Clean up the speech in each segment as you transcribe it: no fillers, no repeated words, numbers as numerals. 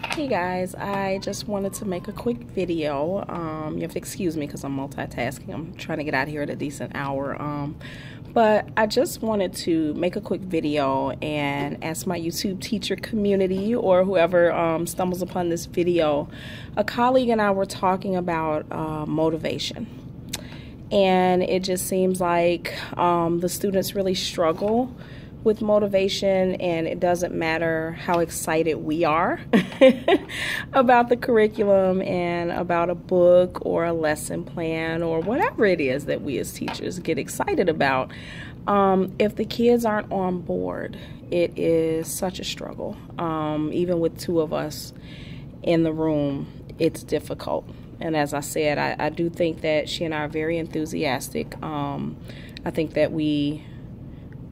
Hey guys, I just wanted to make a quick video. You have to excuse me because I'm multitasking. I'm trying to get out of here at a decent hour. But I just wanted to make a quick video and ask my YouTube teacher community or whoever stumbles upon this video. A colleague and I were talking about motivation. And it just seems like the students really struggle with motivation, and it doesn't matter how excited we are about the curriculum and about a book or a lesson plan or whatever it is that we as teachers get excited about. If the kids aren't on board, it is such a struggle. Even with two of us in the room, it's difficult. And as I said, I do think that she and I are very enthusiastic. I think that we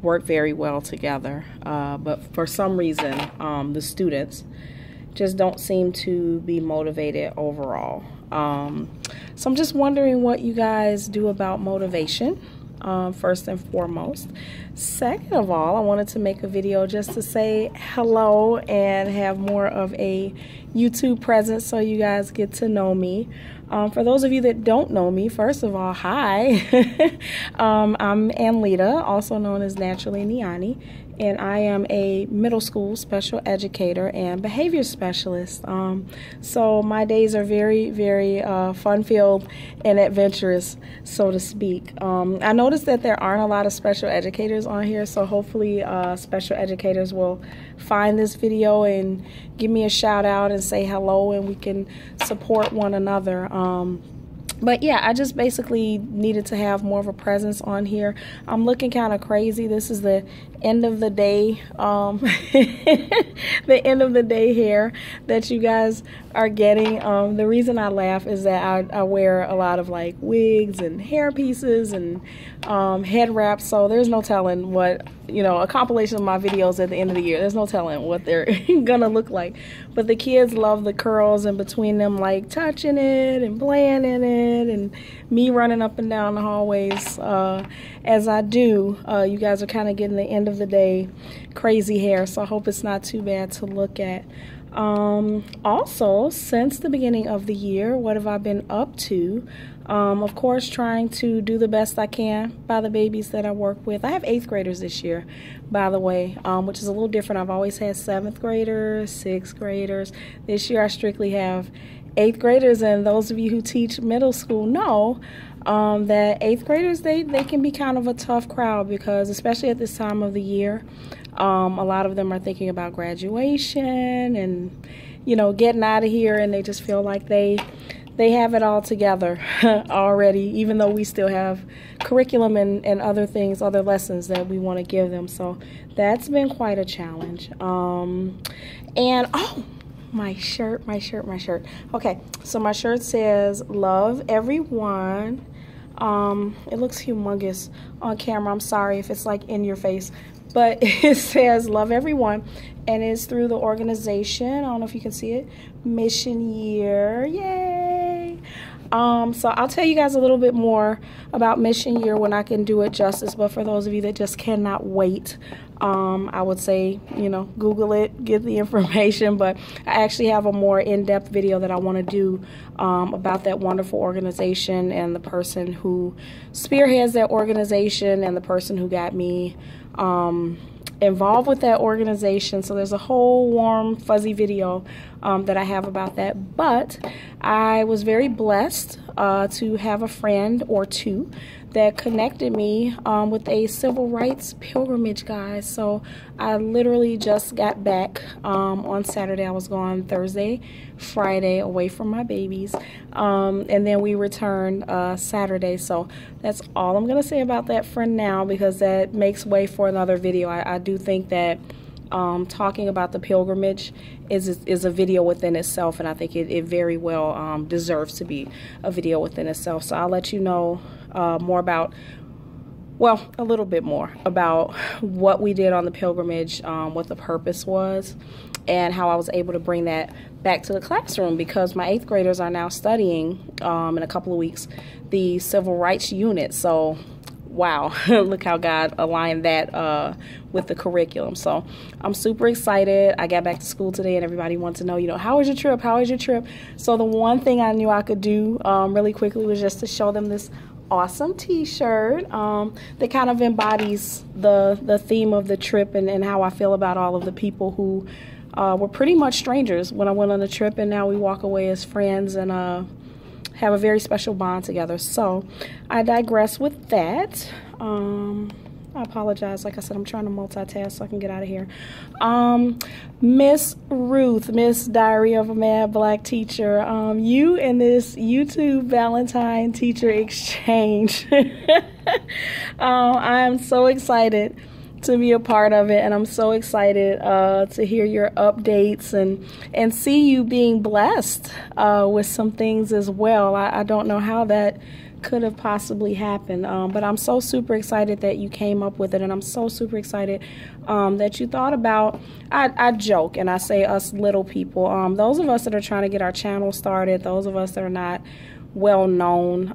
work very well together, but for some reason the students just don't seem to be motivated overall. So I'm just wondering what you guys do about motivation, first and foremost. Second of all, I wanted to make a video just to say hello and have more of a YouTube presence so you guys get to know me. For those of you that don't know me, first of all, hi. I'm Anlita, also known as Naturally Niani, and I am a middle school special educator and behavior specialist. So my days are very, very fun-filled and adventurous, so to speak. I noticed that there aren't a lot of special educators on here, so hopefully special educators will find this video and give me a shout out and say hello, and we can support one another. But yeah, I just basically needed to have more of a presence on here. I'm looking kind of crazy. This is the end of the day, the end of the day hair that you guys are getting. The reason I laugh is that I wear a lot of like wigs and hair pieces and head wraps, so there's no telling what, you know, a compilation of my videos at the end of the year, there's no telling what they're gonna look like. But the kids love the curls in between them, like touching it and playing in it, and me running up and down the hallways as I do. You guys are kind of getting the end of the day crazy hair, so I hope it's not too bad to look at. Also, since the beginning of the year, what have I been up to? Of course, trying to do the best I can by the babies that I work with. I have 8th graders this year, by the way, which is a little different. I've always had 7th graders, 6th graders. This year I strictly have 8th graders, and those of you who teach middle school know that 8th graders, they can be kind of a tough crowd, because especially at this time of the year, a lot of them are thinking about graduation and, you know, getting out of here, and they just feel like they have it all together already, even though we still have curriculum and other things, other lessons that we want to give them. So that's been quite a challenge. And oh, my shirt. Okay, so my shirt says love everyone. It looks humongous on camera. I'm sorry if it's like in your face, but it says love everyone, and it's through the organization. I don't know if you can see it. Mission Year, yay! So I'll tell you guys a little bit more about Mission Year when I can do it justice, but for those of you that just cannot wait, I would say, you know, Google it, get the information. But I actually have a more in-depth video that I want to do about that wonderful organization and the person who spearheads that organization and the person who got me involved with that organization. So there's a whole warm fuzzy video that I have about that. But I was very blessed to have a friend or two that connected me with a civil rights pilgrimage, guys. So I literally just got back on Saturday. I was gone Thursday, Friday, away from my babies, and then we returned Saturday. So that's all I'm gonna say about that for now, because that makes way for another video. I do think that talking about the pilgrimage is a video within itself, and I think it very well deserves to be a video within itself. So I'll let you know more about, well, a little bit more about what we did on the pilgrimage, what the purpose was, and how I was able to bring that back to the classroom, because my 8th graders are now studying in a couple of weeks the civil rights unit. So wow, look how God aligned that with the curriculum. So I'm super excited. I got back to school today and everybody wants to know, you know, how was your trip? How was your trip? So the one thing I knew I could do really quickly was just to show them this awesome t-shirt that kind of embodies the theme of the trip and how I feel about all of the people who were pretty much strangers when I went on the trip, and now we walk away as friends and have a very special bond together. So I digress with that. I apologize. Like I said, I'm trying to multitask so I can get out of here. Miss Ruth, Miss Diary of a Mad Black Teacher, you and this YouTube Valentine teacher exchange. I am so excited to be a part of it, and I'm so excited to hear your updates and see you being blessed with some things as well. I don't know how that could have possibly happened, but I'm so super excited that you came up with it, and I'm so super excited that you thought about, I joke and I say us little people, those of us that are trying to get our channel started, those of us that are not well known,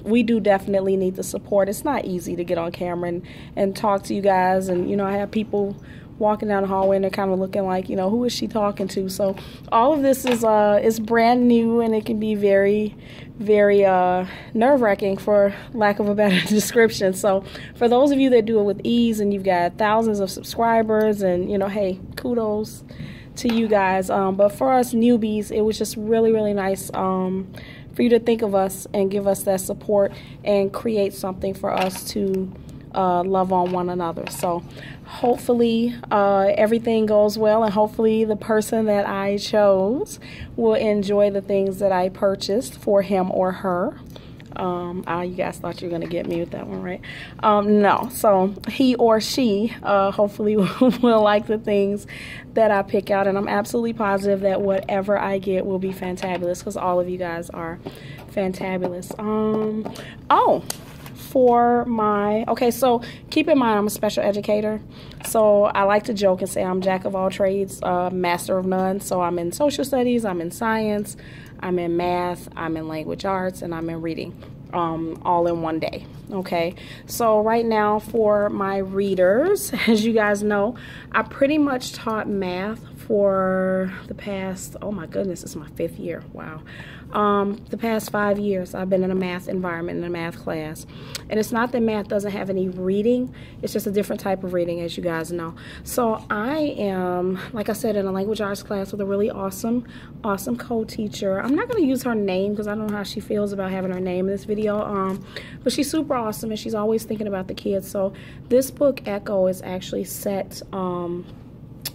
we do definitely need the support. It's not easy to get on camera and talk to you guys, and you know, I have people walking down the hallway and they're kind of looking like, you know, who is she talking to? So all of this is brand new, and it can be very, very nerve-wracking, for lack of a better description. So for those of you that do it with ease and you've got thousands of subscribers, and you know, hey, kudos to you guys. But for us newbies, it was just really, really nice for you to think of us and give us that support and create something for us to love on one another. So hopefully everything goes well, and hopefully the person that I chose will enjoy the things that I purchased for him or her. You guys thought you were gonna get me with that one, right? No, so he or she hopefully will like the things that I pick out, and I'm absolutely positive that whatever I get will be fantabulous, because all of you guys are fantabulous. Okay, so keep in mind I'm a special educator, so I like to joke and say I'm jack of all trades, master of none. So I'm in social studies, I'm in science, I'm in math, I'm in language arts, and I'm in reading, all in one day. Okay, so right now for my readers, as you guys know, I pretty much taught math for the past, oh my goodness, it's my 5th year. Wow. The past 5 years I've been in a math environment, in a math class, and it's not that math doesn't have any reading, it's just a different type of reading, as you guys know. So I am, like I said, in a language arts class with a really awesome co-teacher. I'm not going to use her name because I don't know how she feels about having her name in this video, but she's super awesome and she's always thinking about the kids. So this book, Echo, is actually set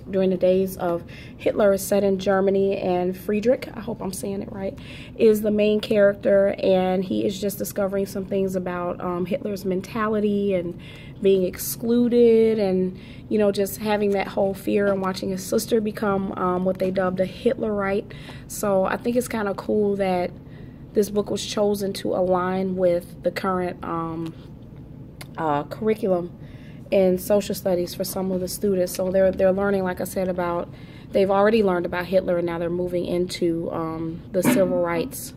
during the days of Hitler. Is set in Germany, and Friedrich, I hope I'm saying it right, is the main character, and he is just discovering some things about Hitler's mentality and being excluded, and you know, just having that whole fear, and watching his sister become what they dubbed a Hitlerite. So I think it's kind of cool that this book was chosen to align with the current curriculum in social studies for some of the students. So they're learning, like I said, about, they've already learned about Hitler, and now they're moving into the civil rights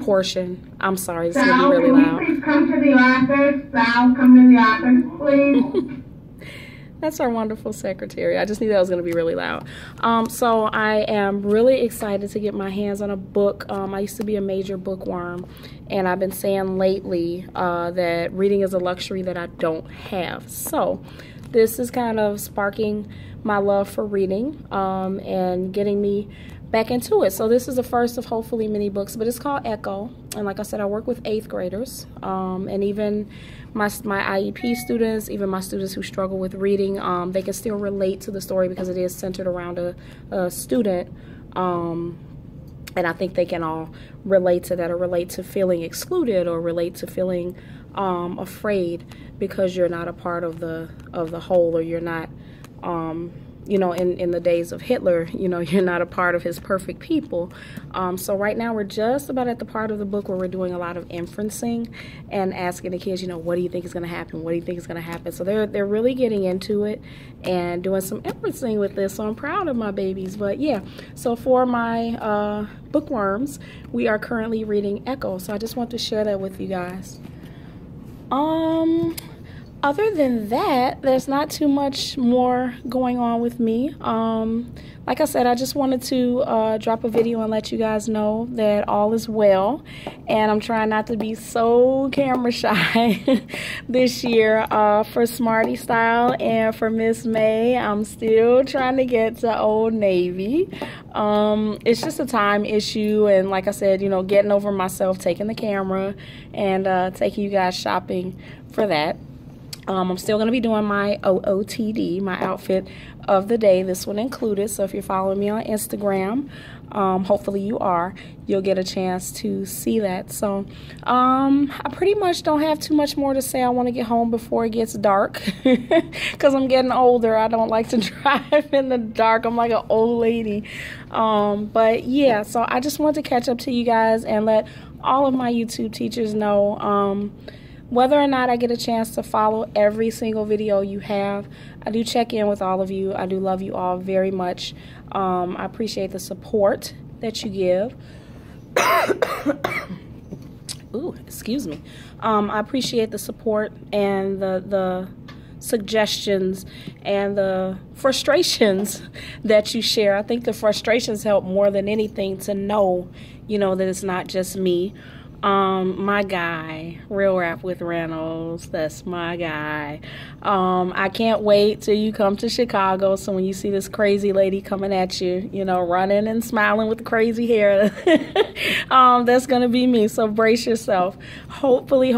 portion. I'm sorry, this is going to be really loud. Please come to the office. Sal, come to the office, please. That's our wonderful secretary. I just knew that was going to be really loud. So I am really excited to get my hands on a book. I used to be a major bookworm, and I've been saying lately that reading is a luxury that I don't have. So this is kind of sparking my love for reading and getting me back into it. So this is the first of hopefully many books, but it's called Echo. And like I said, I work with 8th graders, and even my IEP students, even my students who struggle with reading, they can still relate to the story because it is centered around a student. And I think they can all relate to that, or relate to feeling excluded, or relate to feeling afraid because you're not a part of the whole, or you're not, you know, in the days of Hitler, you know, you're not a part of his perfect people. So right now we're just about at the part of the book where we're doing a lot of inferencing and asking the kids, you know, what do you think is going to happen? What do you think is going to happen? So they're really getting into it and doing some inferencing with this. So I'm proud of my babies. But yeah, so for my bookworms, we are currently reading Echo. So I just want to share that with you guys. Other than that, there's not too much more going on with me. Like I said, I just wanted to drop a video and let you guys know that all is well. And I'm trying not to be so camera shy this year for Smarty Style and for Miss May. I'm still trying to get to Old Navy. It's just a time issue. And like I said, you know, getting over myself, taking the camera and taking you guys shopping for that. I'm still going to be doing my OOTD, my outfit of the day, this one included. So if you're following me on Instagram, hopefully you are, you'll get a chance to see that. So I pretty much don't have too much more to say. I want to get home before it gets dark because I'm getting older. I don't like to drive in the dark. I'm like an old lady. But yeah, so I just wanted to catch up to you guys and let all of my YouTube teachers know whether or not I get a chance to follow every single video you have. I do check in with all of you. I do love you all very much. I appreciate the support that you give. Ooh, excuse me. I appreciate the support and the suggestions and the frustrations that you share. I think the frustrations help more than anything to know, you know, that it's not just me. My guy, Real Rap with Reynolds, that's my guy. I can't wait till you come to Chicago, so when you see this crazy lady coming at you, you know, running and smiling with the crazy hair, that's gonna be me, so brace yourself. Hopefully,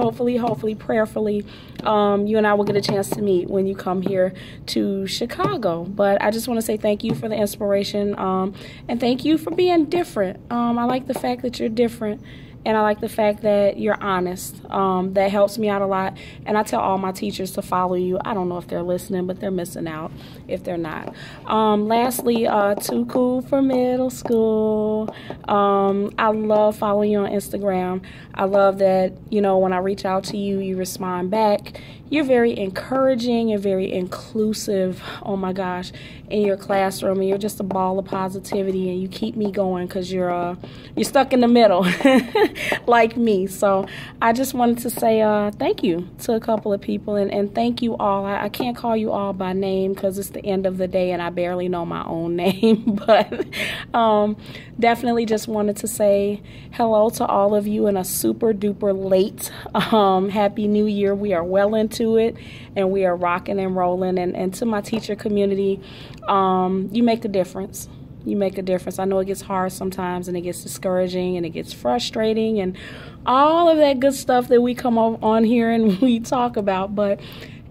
prayerfully, you and I will get a chance to meet when you come here to Chicago. But I just want to say thank you for the inspiration, and thank you for being different. I like the fact that you're different. And I like the fact that you're honest. That helps me out a lot. And I tell all my teachers to follow you. I don't know if they're listening, but they're missing out if they're not. Lastly, Too Cool for Middle School. I love following you on Instagram. I love that, you know, when I reach out to you, you respond back. You're very encouraging and very inclusive, oh my gosh, in your classroom. And you're just a ball of positivity, and you keep me going because you're stuck in the middle like me. So I just wanted to say thank you to a couple of people, and thank you all. I can't call you all by name because it's the end of the day and I barely know my own name, but definitely just wanted to say hello to all of you in a super duper late Happy New Year. We are well into it and we are rocking and rolling. And to my teacher community, you make a difference. You make a difference. I know it gets hard sometimes and it gets discouraging and it gets frustrating and all of that good stuff that we come on here and we talk about. But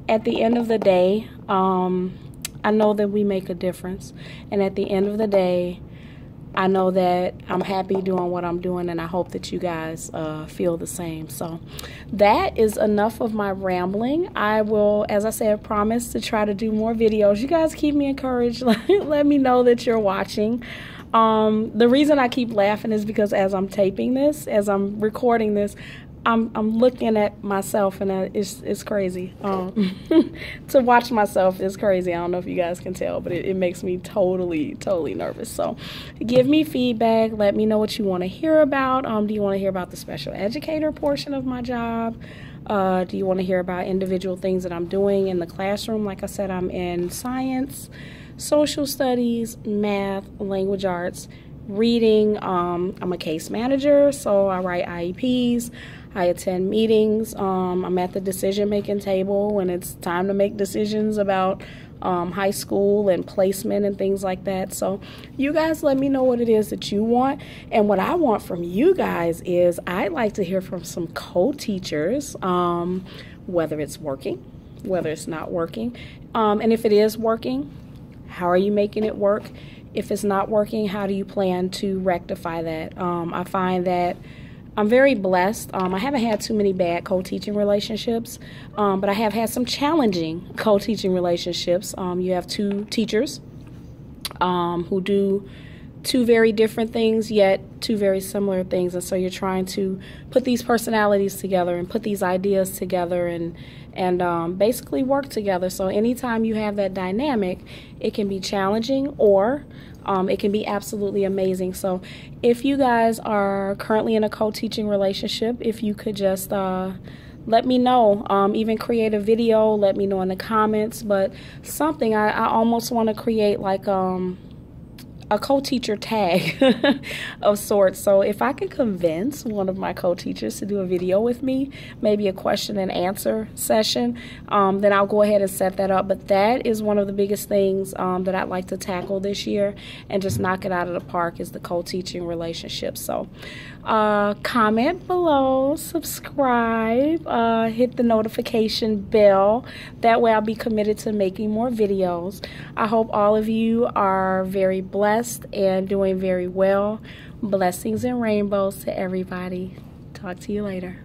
at the end of the day, I know that we make a difference. And at the end of the day, I know that I'm happy doing what I'm doing, and I hope that you guys feel the same. So that is enough of my rambling. I will, as I said, promise to try to do more videos. You guys keep me encouraged. Let me know that you're watching. The reason I keep laughing is because as I'm taping this, as I'm recording this, I'm looking at myself, and it's crazy. To watch myself is crazy. I don't know if you guys can tell, but it makes me totally nervous. So give me feedback. Let me know what you want to hear about. Do you want to hear about the special educator portion of my job? Do you want to hear about individual things that I'm doing in the classroom? Like I said, I'm in science, social studies, math, language arts, reading. I'm a case manager, so I write IEPs. I attend meetings. I'm at the decision-making table when it's time to make decisions about high school and placement and things like that. So you guys let me know what it is that you want. And what I want from you guys is I'd like to hear from some co-teachers, whether it's working, whether it's not working. And if it is working, how are you making it work? If it's not working, how do you plan to rectify that? I find that I'm very blessed. I haven't had too many bad co-teaching relationships, but I have had some challenging co-teaching relationships. You have two teachers who do two very different things, yet two very similar things. And so you're trying to put these personalities together and put these ideas together and basically work together. So anytime you have that dynamic, it can be challenging or it can be absolutely amazing. So if you guys are currently in a co-teaching relationship, if you could just let me know. Even create a video, let me know in the comments. But something, I almost want to create like a co-teacher tag of sorts. So if I can convince one of my co-teachers to do a video with me, maybe a question and answer session, then I'll go ahead and set that up. But that is one of the biggest things that I'd like to tackle this year and just knock it out of the park, is the co-teaching relationship. So comment below, subscribe, hit the notification bell. That way I'll be committed to making more videos. I hope all of you are very blessed and doing very well. Blessings and rainbows to everybody. Talk to you later.